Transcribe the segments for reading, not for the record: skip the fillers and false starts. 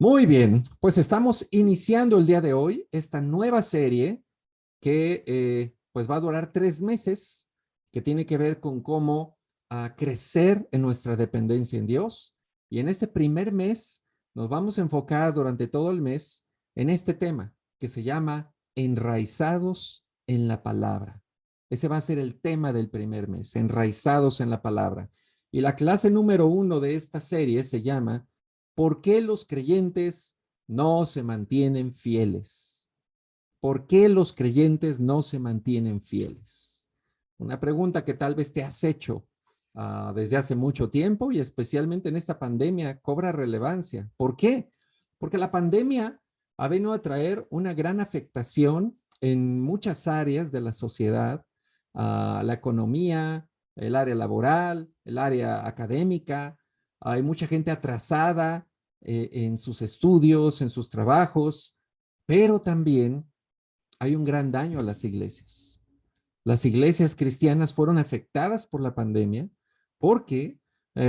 Muy bien, pues estamos iniciando el día de hoy esta nueva serie que pues va a durar 3 meses, que tiene que ver con cómo crecer en nuestra dependencia en Dios. Y en este primer mes nos vamos a enfocar durante todo el mes en este tema que se llama enraizados en la palabra. Ese va a ser el tema del primer mes, enraizados en la palabra. Y la clase número 1 de esta serie se llama ¿Por qué los creyentes no se mantienen fieles? ¿Por qué los creyentes no se mantienen fieles? Una pregunta que tal vez te has hecho desde hace mucho tiempo y especialmente en esta pandemia cobra relevancia. ¿Por qué? Porque la pandemia ha venido a traer una gran afectación en muchas áreas de la sociedad, la economía, el área laboral, el área académica. Hay mucha gente atrasada en sus estudios, en sus trabajos, pero también hay un gran daño a las iglesias. Las iglesias cristianas fueron afectadas por la pandemia porque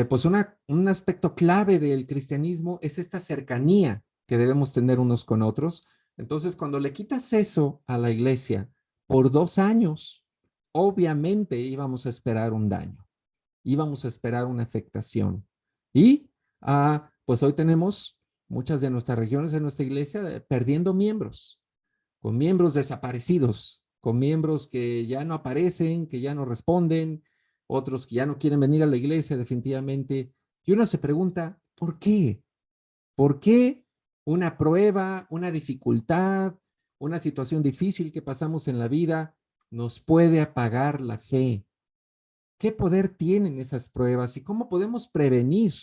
pues un aspecto clave del cristianismo es esta cercanía que debemos tener unos con otros. Entonces, cuando le quitas eso a la iglesia por 2 años, obviamente íbamos a esperar un daño, íbamos a esperar una afectación. Y pues hoy tenemos muchas de nuestras regiones de nuestra iglesia perdiendo miembros, con miembros desaparecidos, con miembros que ya no aparecen, que ya no responden, otros que ya no quieren venir a la iglesia definitivamente. Y uno se pregunta, ¿por qué? ¿Por qué una prueba, una dificultad, una situación difícil que pasamos en la vida nos puede apagar la fe? ¿Qué poder tienen esas pruebas y cómo podemos prevenir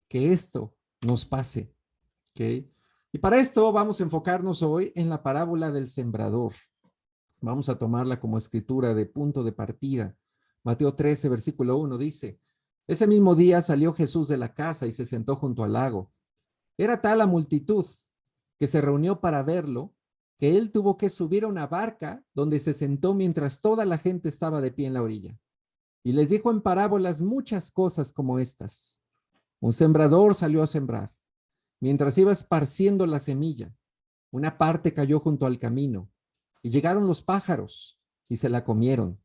que esto nos pase? ¿Okay? Y para esto vamos a enfocarnos hoy en la parábola del sembrador. Vamos a tomarla como escritura de punto de partida. Mateo 13, versículo 1 dice, ese mismo día salió Jesús de la casa y se sentó junto al lago. Era tal la multitud que se reunió para verlo, que él tuvo que subir a una barca donde se sentó mientras toda la gente estaba de pie en la orilla. Y les dijo en parábolas muchas cosas como estas. Un sembrador salió a sembrar. Mientras iba esparciendo la semilla, una parte cayó junto al camino y llegaron los pájaros y se la comieron.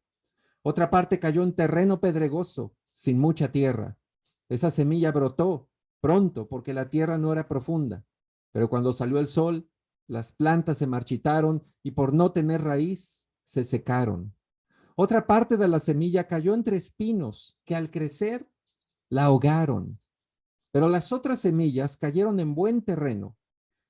Otra parte cayó en terreno pedregoso, sin mucha tierra. Esa semilla brotó pronto porque la tierra no era profunda, pero cuando salió el sol, las plantas se marchitaron y por no tener raíz, se secaron. Otra parte de la semilla cayó entre espinos que al crecer la ahogaron, pero las otras semillas cayeron en buen terreno,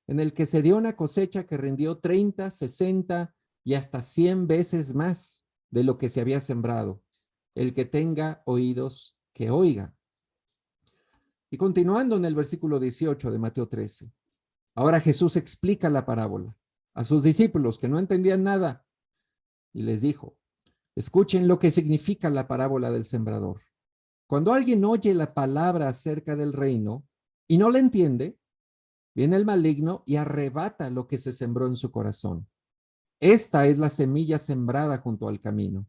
en el que se dio una cosecha que rindió 30, 60 y hasta 100 veces más de lo que se había sembrado. El que tenga oídos, que oiga. Y continuando en el versículo 18 de Mateo 13, ahora Jesús explica la parábola a sus discípulos que no entendían nada y les dijo, escuchen lo que significa la parábola del sembrador. Cuando alguien oye la palabra acerca del reino y no la entiende, viene el maligno y arrebata lo que se sembró en su corazón. Esta es la semilla sembrada junto al camino.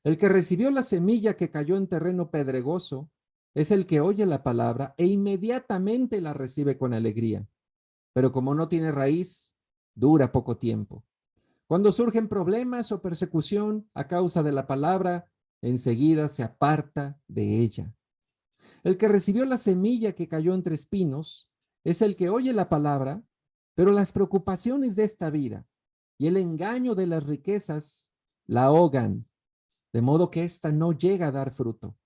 El que recibió la semilla que cayó en terreno pedregoso es el que oye la palabra e inmediatamente la recibe con alegría. Pero como no tiene raíz, dura poco tiempo. Cuando surgen problemas o persecución a causa de la palabra, enseguida se aparta de ella. El que recibió la semilla que cayó entre espinos es el que oye la palabra, pero las preocupaciones de esta vida y el engaño de las riquezas la ahogan, de modo que ésta no llega a dar fruto.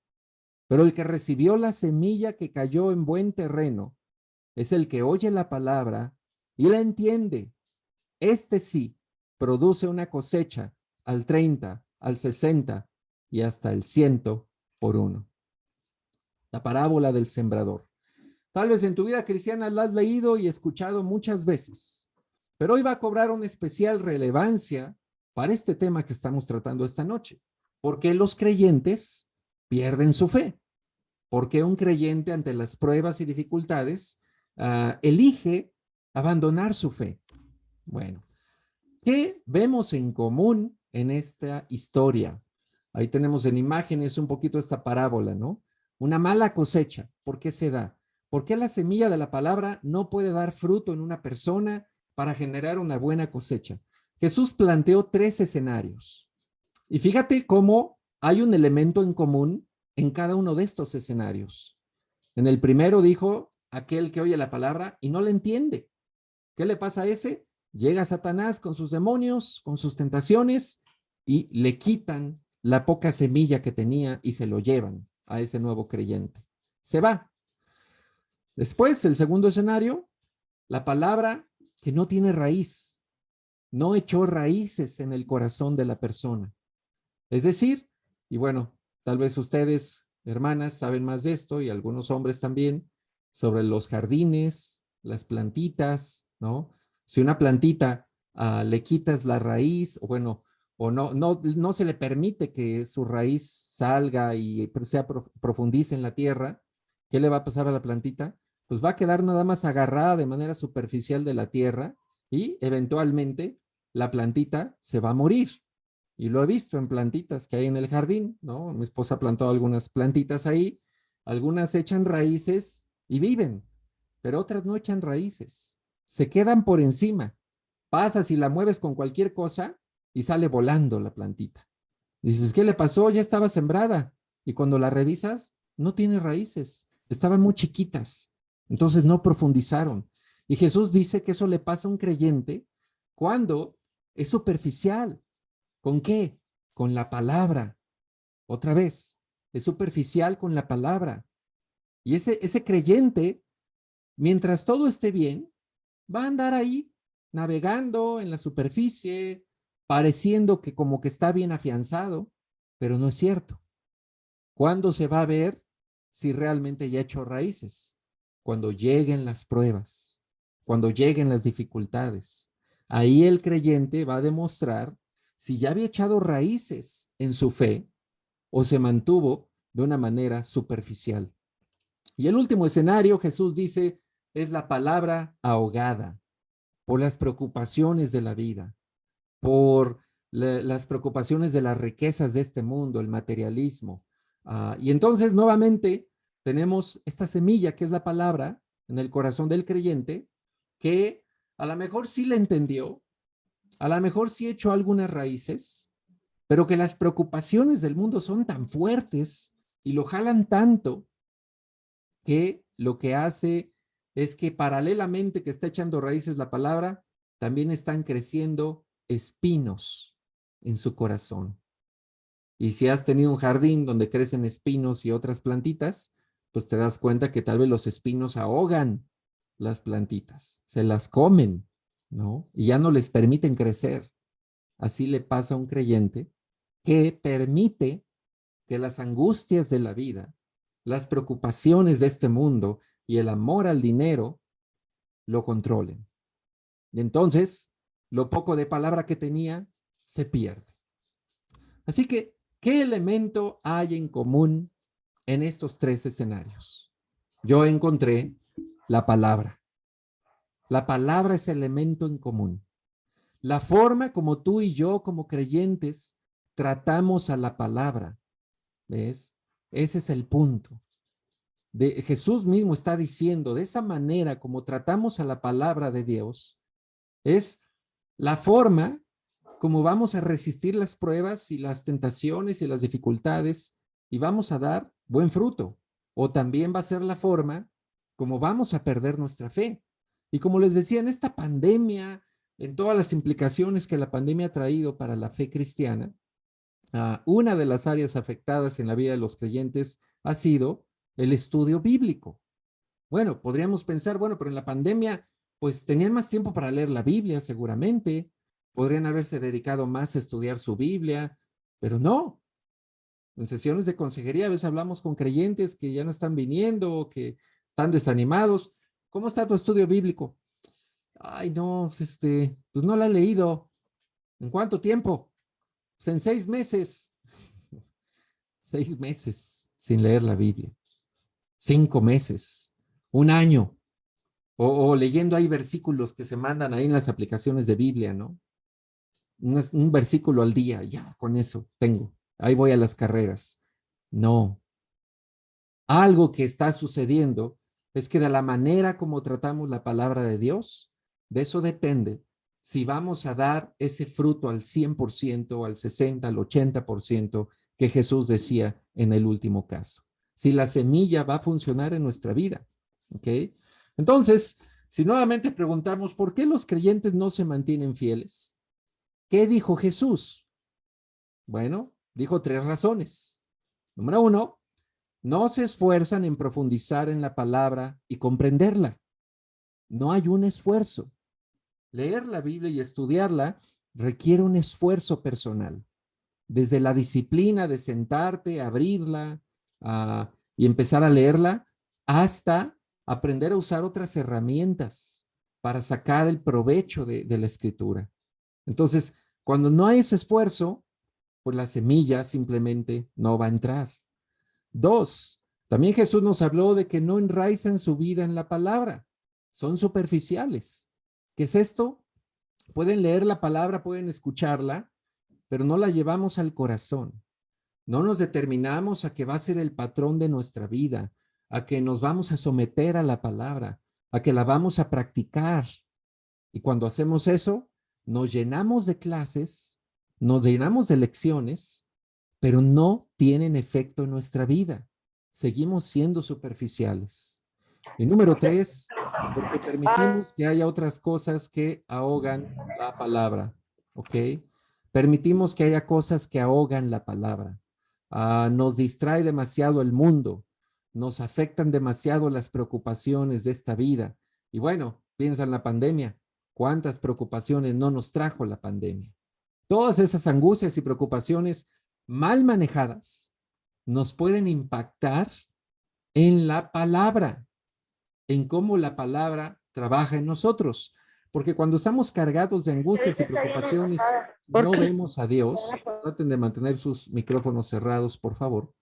Pero el que recibió la semilla que cayó en buen terreno es el que oye la palabra y la entiende. Este sí produce una cosecha al 30, al 60 y hasta el 100 por uno. La parábola del sembrador. Tal vez en tu vida cristiana la has leído y escuchado muchas veces, pero hoy va a cobrar una especial relevancia para este tema que estamos tratando esta noche. ¿Por qué los creyentes pierden su fe? ¿Por qué un creyente ante las pruebas y dificultades elige abandonar su fe? Bueno, ¿qué vemos en común en esta historia? Ahí tenemos en imágenes un poquito esta parábola, ¿no? Una mala cosecha. ¿Por qué se da? ¿Por qué la semilla de la palabra no puede dar fruto en una persona para generar una buena cosecha? Jesús planteó 3 escenarios. Y fíjate cómo hay un elemento en común en cada uno de estos escenarios. En el primero dijo, aquel que oye la palabra y no la entiende. ¿Qué le pasa a ese? Llega Satanás con sus demonios, con sus tentaciones y le quitan la poca semilla que tenía y se lo llevan a ese nuevo creyente. Se va. Después, el segundo escenario, la palabra que no tiene raíz, no echó raíces en el corazón de la persona. Es decir, y bueno, tal vez ustedes, hermanas, saben más de esto y algunos hombres también, sobre los jardines, las plantitas, ¿no? Si una plantita le quitas la raíz, o bueno, o no se le permite que su raíz salga y profundice en la tierra, ¿qué le va a pasar a la plantita? Pues va a quedar nada más agarrada de manera superficial de la tierra y eventualmente la plantita se va a morir. Y lo he visto en plantitas que hay en el jardín, ¿no? Mi esposa plantó algunas plantitas ahí, algunas echan raíces y viven, pero otras no echan raíces, se quedan por encima. Pasas y la mueves con cualquier cosa y sale volando la plantita. Dices, ¿qué le pasó? Ya estaba sembrada. Y cuando la revisas, no tiene raíces, estaban muy chiquitas, entonces no profundizaron. Y Jesús dice que eso le pasa a un creyente cuando es superficial. ¿Con qué? Con la palabra. Otra vez, es superficial con la palabra. Y ese creyente, mientras todo esté bien, va a andar ahí navegando en la superficie, pareciendo que como que está bien afianzado, pero no es cierto. ¿Cuándo se va a ver si realmente ya ha hecho raíces? Cuando lleguen las pruebas, cuando lleguen las dificultades. Ahí el creyente va a demostrar si ya había echado raíces en su fe o se mantuvo de una manera superficial. Y el último escenario, Jesús dice, es la palabra ahogada por las preocupaciones de la vida, por las preocupaciones de las riquezas de este mundo, el materialismo. Y entonces, nuevamente, tenemos esta semilla que es la palabra en el corazón del creyente, que a lo mejor sí la entendió, a lo mejor sí echó algunas raíces, pero que las preocupaciones del mundo son tan fuertes y lo jalan tanto que lo que hace es que paralelamente que está echando raíces la palabra, también están creciendo espinos en su corazón. Y si has tenido un jardín donde crecen espinos y otras plantitas, pues te das cuenta que tal vez los espinos ahogan las plantitas, se las comen, ¿no? Y ya no les permiten crecer. Así le pasa a un creyente que permite que las angustias de la vida, las preocupaciones de este mundo y el amor al dinero lo controlen. Y entonces, lo poco de palabra que tenía se pierde. Así que, ¿qué elemento hay en común en estos 3 escenarios? Yo encontré la palabra. La palabra es elemento en común. La forma como tú y yo, como creyentes, tratamos a la palabra, ¿ves? Ese es el punto. Jesús mismo está diciendo, de esa manera como tratamos a la palabra de Dios, es la forma como vamos a resistir las pruebas y las tentaciones y las dificultades y vamos a dar buen fruto. O también va a ser la forma como vamos a perder nuestra fe. Y como les decía, en esta pandemia, en todas las implicaciones que la pandemia ha traído para la fe cristiana, una de las áreas afectadas en la vida de los creyentes ha sido el estudio bíblico. Bueno, podríamos pensar, bueno, pero en la pandemia, pues tenían más tiempo para leer la Biblia, seguramente. Podrían haberse dedicado más a estudiar su Biblia, pero no. En sesiones de consejería a veces hablamos con creyentes que ya no están viniendo, que están desanimados. ¿Cómo está tu estudio bíblico? Ay, no, pues no la he leído. ¿En cuánto tiempo? Pues en 6 meses. 6 meses sin leer la Biblia. 5 meses. Un año. O leyendo ahí versículos que se mandan ahí en las aplicaciones de Biblia, ¿no? Un versículo al día, ya, con eso tengo. Ahí voy a las carreras. No. Algo que está sucediendo Es que de la manera como tratamos la palabra de Dios, de eso depende si vamos a dar ese fruto al 100%, al 60%, al 80% que Jesús decía en el último caso. Si la semilla va a funcionar en nuestra vida. ¿Ok? Entonces, si nuevamente preguntamos, ¿por qué los creyentes no se mantienen fieles? ¿Qué dijo Jesús? Bueno, dijo 3 razones. Número 1, no se esfuerzan en profundizar en la palabra y comprenderla. No hay un esfuerzo. Leer la Biblia y estudiarla requiere un esfuerzo personal. Desde la disciplina de sentarte, abrirla y empezar a leerla, hasta aprender a usar otras herramientas para sacar el provecho de la escritura. Entonces, cuando no hay ese esfuerzo, pues la semilla simplemente no va a entrar. 2, también Jesús nos habló de que no enraizan su vida en la palabra, son superficiales. ¿Qué es esto? Pueden leer la palabra, pueden escucharla, pero no la llevamos al corazón. No nos determinamos a que va a ser el patrón de nuestra vida, a que nos vamos a someter a la palabra, a que la vamos a practicar. Y cuando hacemos eso, nos llenamos de clases, nos llenamos de lecciones, pero no tienen efecto en nuestra vida. Seguimos siendo superficiales. Y número 3, porque permitimos que haya otras cosas que ahogan la palabra, ¿ok? Permitimos que haya cosas que ahogan la palabra. Nos distrae demasiado el mundo, nos afectan demasiado las preocupaciones de esta vida. Y bueno, piensa en la pandemia, ¿cuántas preocupaciones no nos trajo la pandemia? Todas esas angustias y preocupaciones mal manejadas nos pueden impactar en la palabra, en cómo la palabra trabaja en nosotros. Porque cuando estamos cargados de angustias y preocupaciones, no vemos a Dios. Traten de mantener sus micrófonos cerrados, por favor.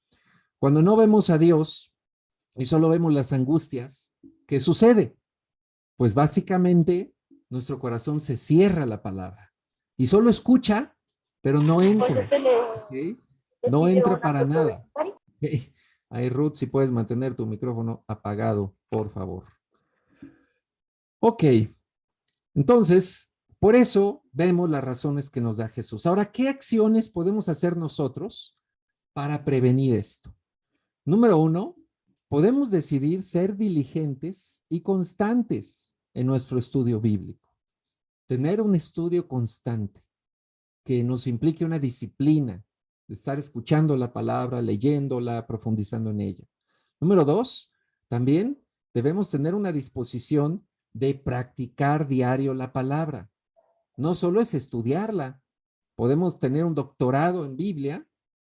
Cuando no vemos a Dios y solo vemos las angustias, ¿qué sucede? Pues básicamente nuestro corazón se cierra a la palabra y solo escucha, pero no entra. ¿Okay? No entra para nada. ¿Okay? Ahí, Ruth, si puedes mantener tu micrófono apagado, por favor. Ok, entonces, por eso vemos las razones que nos da Jesús. Ahora, ¿qué acciones podemos hacer nosotros para prevenir esto? Número 1, podemos decidir ser diligentes y constantes en nuestro estudio bíblico. Tener un estudio constante que nos implique una disciplina de estar escuchando la palabra, leyéndola, profundizando en ella. Número 2, también debemos tener una disposición de practicar diario la palabra. No solo es estudiarla, podemos tener un doctorado en Biblia,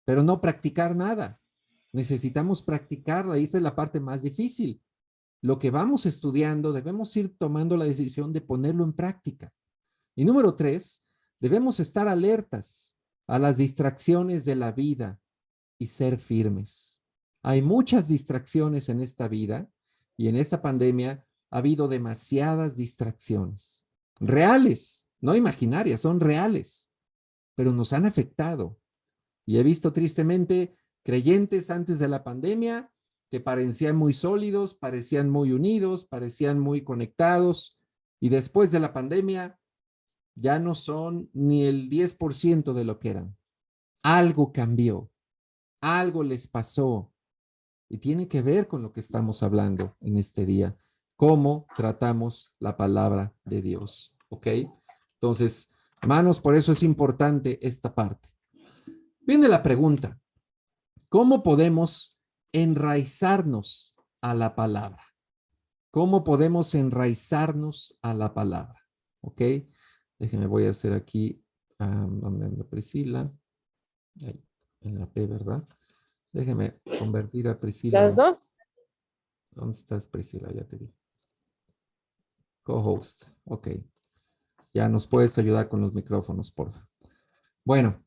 pero no practicar nada. Necesitamos practicarla y esta es la parte más difícil. Lo que vamos estudiando, debemos ir tomando la decisión de ponerlo en práctica. Y número 3, debemos estar alertas a las distracciones de la vida y ser firmes. Hay muchas distracciones en esta vida y en esta pandemia ha habido demasiadas distracciones. Reales, no imaginarias, son reales, pero nos han afectado. Y he visto tristemente creyentes antes de la pandemia que parecían muy sólidos, parecían muy unidos, parecían muy conectados, y después de la pandemia ya no son ni el 10% de lo que eran. Algo cambió, algo les pasó, y tiene que ver con lo que estamos hablando en este día, cómo tratamos la palabra de Dios, ¿ok? Entonces, hermanos, por eso es importante esta parte. Viene la pregunta, ¿cómo podemos enraizarnos a la palabra? ¿Cómo podemos enraizarnos a la palabra? ¿Ok? Déjenme, voy a hacer aquí, ¿dónde anda Priscila? Ahí, en la P, ¿verdad? Déjenme convertir a Priscila. ¿Las dos? ¿Dónde estás, Priscila? Ya te vi. Co-host. Ok. Ya nos puedes ayudar con los micrófonos, por favor. Bueno,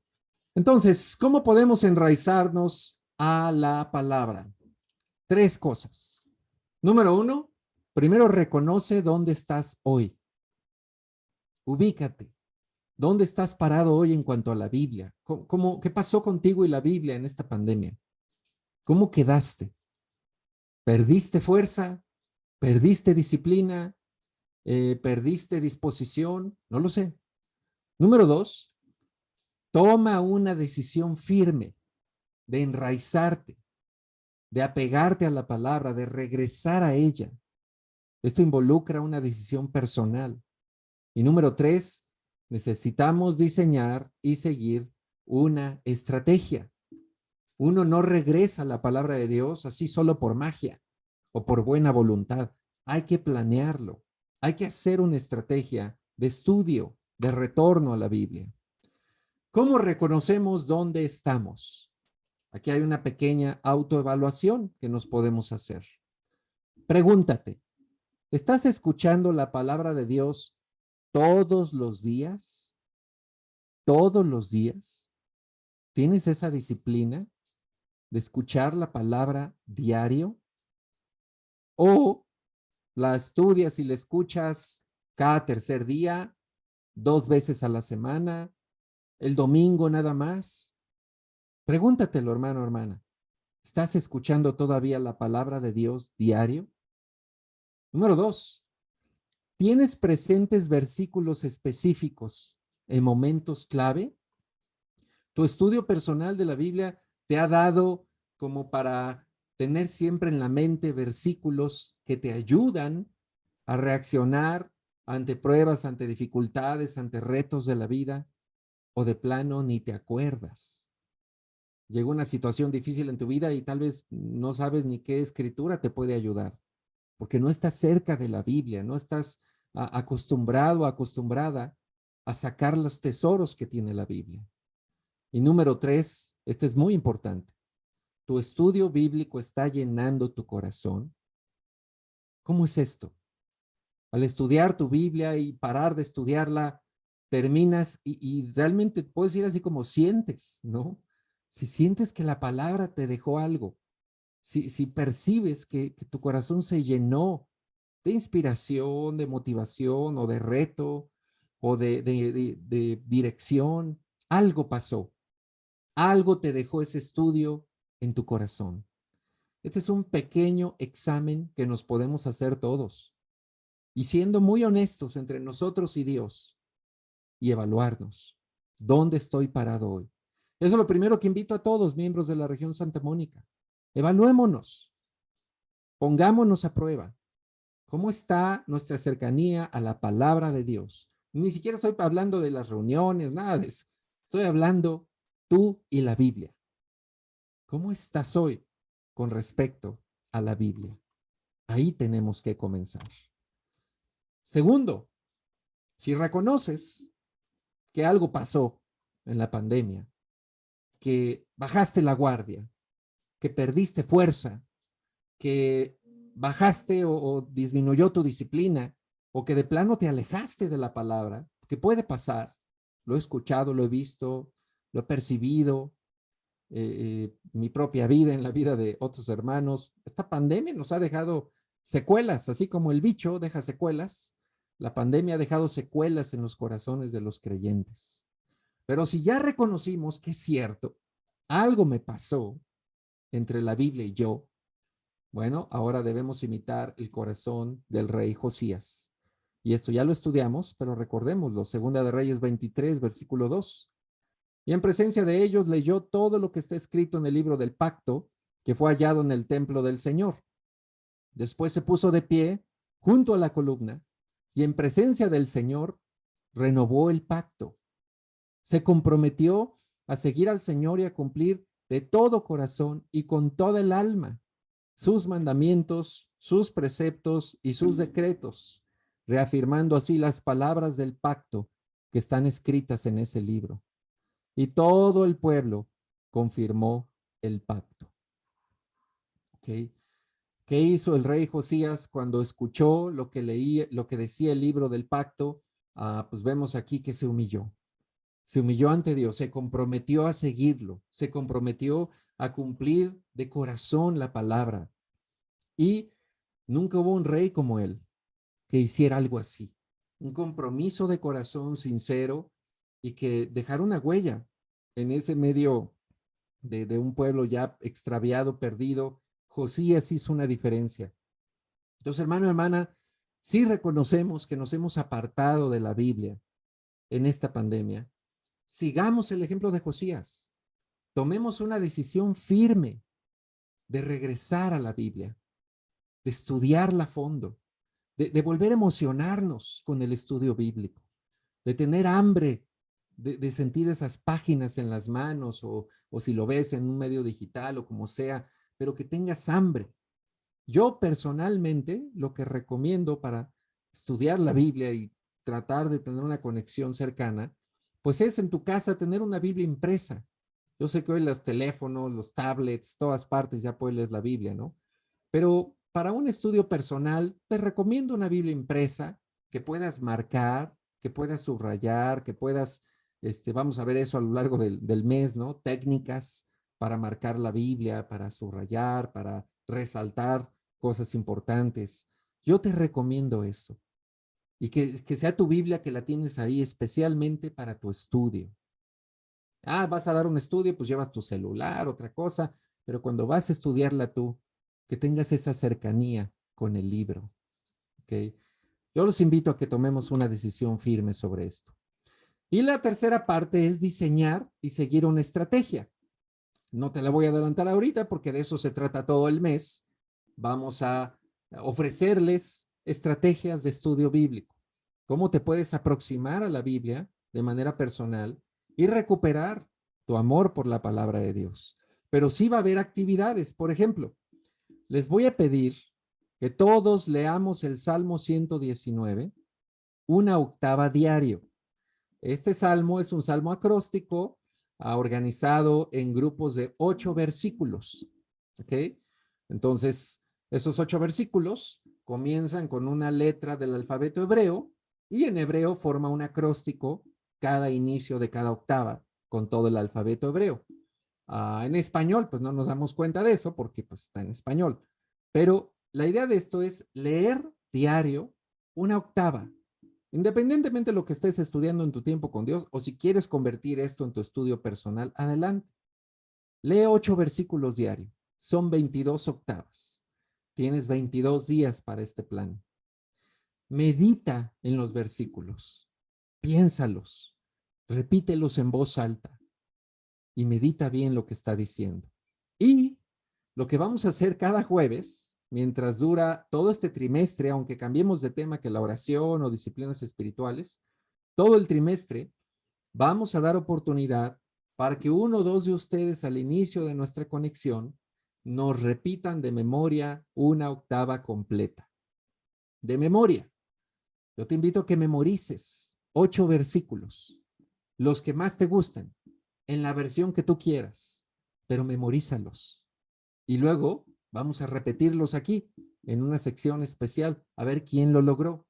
entonces, ¿cómo podemos enraizarnos a la palabra? 3 cosas. Número 1, primero reconoce dónde estás hoy. Ubícate. ¿Dónde estás parado hoy en cuanto a la Biblia? ¿Qué pasó contigo y la Biblia en esta pandemia? ¿Cómo quedaste? ¿Perdiste fuerza? ¿Perdiste disciplina? ¿Perdiste disposición? No lo sé. Número 2, toma una decisión firme de enraizarte, de apegarte a la palabra, de regresar a ella. Esto involucra una decisión personal. Y número 3, necesitamos diseñar y seguir una estrategia. Uno no regresa a la palabra de Dios así solo por magia o por buena voluntad. Hay que planearlo. Hay que hacer una estrategia de estudio, de retorno a la Biblia. ¿Cómo reconocemos dónde estamos? Aquí hay una pequeña autoevaluación que nos podemos hacer. Pregúntate, ¿estás escuchando la palabra de Dios todos los días? ¿Todos los días? ¿Tienes esa disciplina de escuchar la palabra diario? ¿O la estudias y la escuchas cada tercer día, 2 veces a la semana, el domingo nada más? Pregúntatelo, hermano, hermana. ¿Estás escuchando todavía la palabra de Dios diario? Número 2, ¿tienes presentes versículos específicos en momentos clave? ¿Tu estudio personal de la Biblia te ha dado como para tener siempre en la mente versículos que te ayudan a reaccionar ante pruebas, ante dificultades, ante retos de la vida? ¿O de plano ni te acuerdas? Llegó una situación difícil en tu vida y tal vez no sabes ni qué escritura te puede ayudar, porque no estás cerca de la Biblia, no estás acostumbrado, acostumbrada a sacar los tesoros que tiene la Biblia. Y número 3, este es muy importante. ¿Tu estudio bíblico está llenando tu corazón? ¿Cómo es esto? Al estudiar tu Biblia y parar de estudiarla, terminas y realmente puedes decir así como sientes, ¿no? Si sientes que la palabra te dejó algo, si percibes que tu corazón se llenó de inspiración, de motivación o de reto o de dirección, algo pasó, algo te dejó ese estudio en tu corazón. Este es un pequeño examen que nos podemos hacer todos y siendo muy honestos entre nosotros y Dios y evaluarnos. ¿Dónde estoy parado hoy? Eso es lo primero que invito a todos, miembros de la región Santa Mónica. Evaluémonos, pongámonos a prueba. ¿Cómo está nuestra cercanía a la palabra de Dios? Ni siquiera estoy hablando de las reuniones, nada de eso. Estoy hablando tú y la Biblia. ¿Cómo estás hoy con respecto a la Biblia? Ahí tenemos que comenzar. Segundo, si reconoces que algo pasó en la pandemia, que bajaste la guardia, que perdiste fuerza, que bajaste o disminuyó tu disciplina, o que de plano te alejaste de la palabra, que puede pasar, lo he escuchado, lo he visto, lo he percibido, mi propia vida, en la vida de otros hermanos. Esta pandemia nos ha dejado secuelas, así como el bicho deja secuelas, la pandemia ha dejado secuelas en los corazones de los creyentes. Pero si ya reconocimos que es cierto, algo me pasó entre la Biblia y yo, bueno, ahora debemos imitar el corazón del rey Josías. Y esto ya lo estudiamos, pero recordémoslo, Segunda de Reyes 23, versículo 2. Y en presencia de ellos leyó todo lo que está escrito en el libro del pacto que fue hallado en el templo del Señor. Después se puso de pie junto a la columna y en presencia del Señor renovó el pacto. Se comprometió a seguir al Señor y a cumplir de todo corazón y con toda el alma sus mandamientos, sus preceptos y sus decretos, reafirmando así las palabras del pacto que están escritas en ese libro. Y todo el pueblo confirmó el pacto. ¿Okay? ¿Qué hizo el rey Josías cuando escuchó lo que leía, lo que decía el libro del pacto? Pues vemos aquí que se humilló ante Dios, se comprometió a seguirlo, se comprometió a cumplir de corazón la palabra. Y nunca hubo un rey como él que hiciera algo así. Un compromiso de corazón sincero y que dejara una huella en ese medio de un pueblo ya extraviado, perdido. Josías hizo una diferencia. Entonces, hermano, hermana, sí reconocemos que nos hemos apartado de la Biblia en esta pandemia. Sigamos el ejemplo de Josías. Tomemos una decisión firme de regresar a la Biblia, de estudiarla a fondo, de volver a emocionarnos con el estudio bíblico, de tener hambre, de sentir esas páginas en las manos o si lo ves en un medio digital o como sea, pero que tengas hambre. Yo personalmente lo que recomiendo para estudiar la Biblia y tratar de tener una conexión cercana, pues es en tu casa tener una Biblia impresa. Yo sé que hoy los teléfonos, los tablets, todas partes ya puedes leer la Biblia, ¿no? Pero para un estudio personal, te recomiendo una Biblia impresa que puedas marcar, que puedas subrayar, que puedas, vamos a ver eso a lo largo del mes, ¿no? Técnicas para marcar la Biblia, para subrayar, para resaltar cosas importantes. Yo te recomiendo eso. Y que sea tu Biblia que la tienes ahí especialmente para tu estudio. Ah, vas a dar un estudio, pues llevas tu celular, otra cosa, pero cuando vas a estudiarla tú, que tengas esa cercanía con el libro. ¿Ok? Yo los invito a que tomemos una decisión firme sobre esto. Y la tercera parte es diseñar y seguir una estrategia. No te la voy a adelantar ahorita porque de eso se trata todo el mes. Vamos a ofrecerles estrategias de estudio bíblico. ¿Cómo te puedes aproximar a la Biblia de manera personal y recuperar tu amor por la palabra de Dios? Pero sí va a haber actividades. Por ejemplo, les voy a pedir que todos leamos el Salmo 119, una octava diario. Este salmo es un salmo acróstico organizado en grupos de 8 versículos. ¿Ok? Entonces, esos 8 versículos comienzan con una letra del alfabeto hebreo y en hebreo forma un acróstico cada inicio de cada octava con todo el alfabeto hebreo. En español, pues no nos damos cuenta de eso porque pues está en español. Pero la idea de esto es leer diario una octava, independientemente de lo que estés estudiando en tu tiempo con Dios o si quieres convertir esto en tu estudio personal, adelante. Lee 8 versículos diarios. Son 22 octavas. Tienes 22 días para este plan. Medita en los versículos. Piénsalos. Repítelos en voz alta y medita bien lo que está diciendo. Y lo que vamos a hacer cada jueves, mientras dura todo este trimestre, aunque cambiemos de tema que la oración o disciplinas espirituales, todo el trimestre vamos a dar oportunidad para que uno o dos de ustedes al inicio de nuestra conexión nos repitan de memoria una octava completa. De memoria. Yo te invito a que memorices 8 versículos, los que más te gusten, en la versión que tú quieras, pero memorízalos. Y luego vamos a repetirlos aquí en una sección especial, a ver quién lo logró.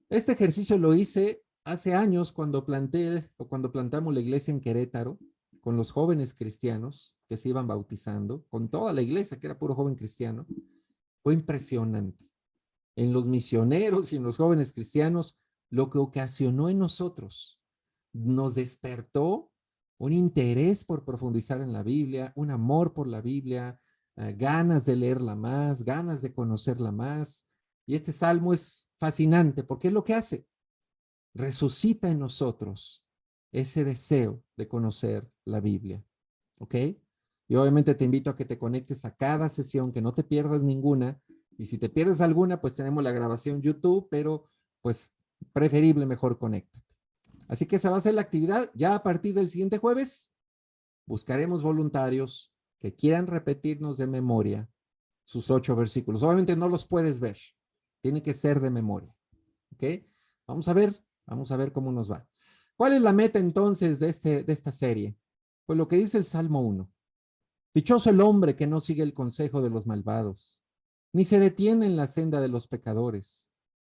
Este ejercicio lo hice hace años cuando cuando plantamos la iglesia en Querétaro, con los jóvenes cristianos que se iban bautizando, con toda la iglesia que era puro joven cristiano. Fue impresionante. En los misioneros y en los jóvenes cristianos, lo que ocasionó en nosotros nos despertó un interés por profundizar en la Biblia, un amor por la Biblia, ganas de leerla más, ganas de conocerla más. Y este salmo es fascinante porque es lo que hace. Resucita en nosotros ese deseo de conocer la Biblia. ¿Ok? Y obviamente te invito a que te conectes a cada sesión, que no te pierdas ninguna. Y si te pierdes alguna, pues tenemos la grabación YouTube, pero pues preferible mejor conéctate. Así que esa va a ser la actividad. Ya a partir del siguiente jueves, buscaremos voluntarios que quieran repetirnos de memoria sus 8 versículos. Obviamente no los puedes ver. Tiene que ser de memoria. ¿Ok? Vamos a ver cómo nos va. ¿Cuál es la meta entonces de esta serie? Pues lo que dice el Salmo 1. Dichoso el hombre que no sigue el consejo de los malvados, ni se detiene en la senda de los pecadores,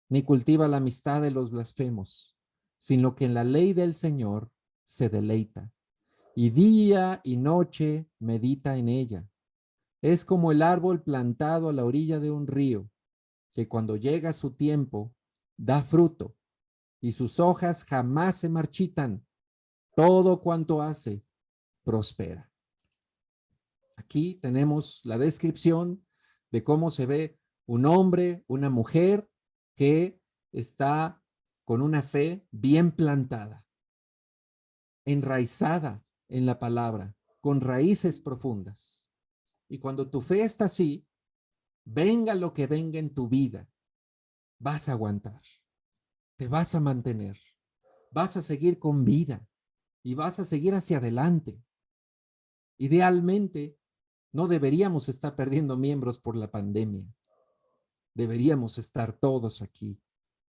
ni cultiva la amistad de los blasfemos, sino que en la ley del Señor se deleita, y día y noche medita en ella. Es como el árbol plantado a la orilla de un río, que cuando llega su tiempo, da fruto, y sus hojas jamás se marchitan. Todo cuanto hace, prospera. Aquí tenemos la descripción de cómo se ve un hombre, una mujer que está con una fe bien plantada, enraizada en la palabra, con raíces profundas. Y cuando tu fe está así, venga lo que venga en tu vida, vas a aguantar, te vas a mantener, vas a seguir con vida y vas a seguir hacia adelante. Idealmente, no deberíamos estar perdiendo miembros por la pandemia. Deberíamos estar todos aquí.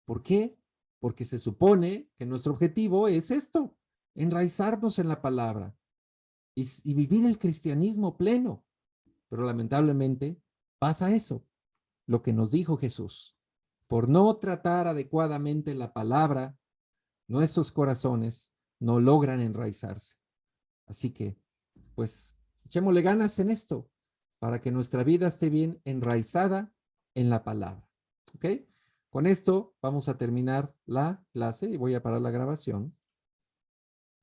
¿Por qué? Porque se supone que nuestro objetivo es esto, enraizarnos en la palabra y vivir el cristianismo pleno. Pero lamentablemente pasa eso, lo que nos dijo Jesús. Por no tratar adecuadamente la palabra, nuestros corazones no logran enraizarse. Así que, pues, echémosle ganas en esto para que nuestra vida esté bien enraizada en la palabra. ¿Ok? Con esto vamos a terminar la clase y voy a parar la grabación.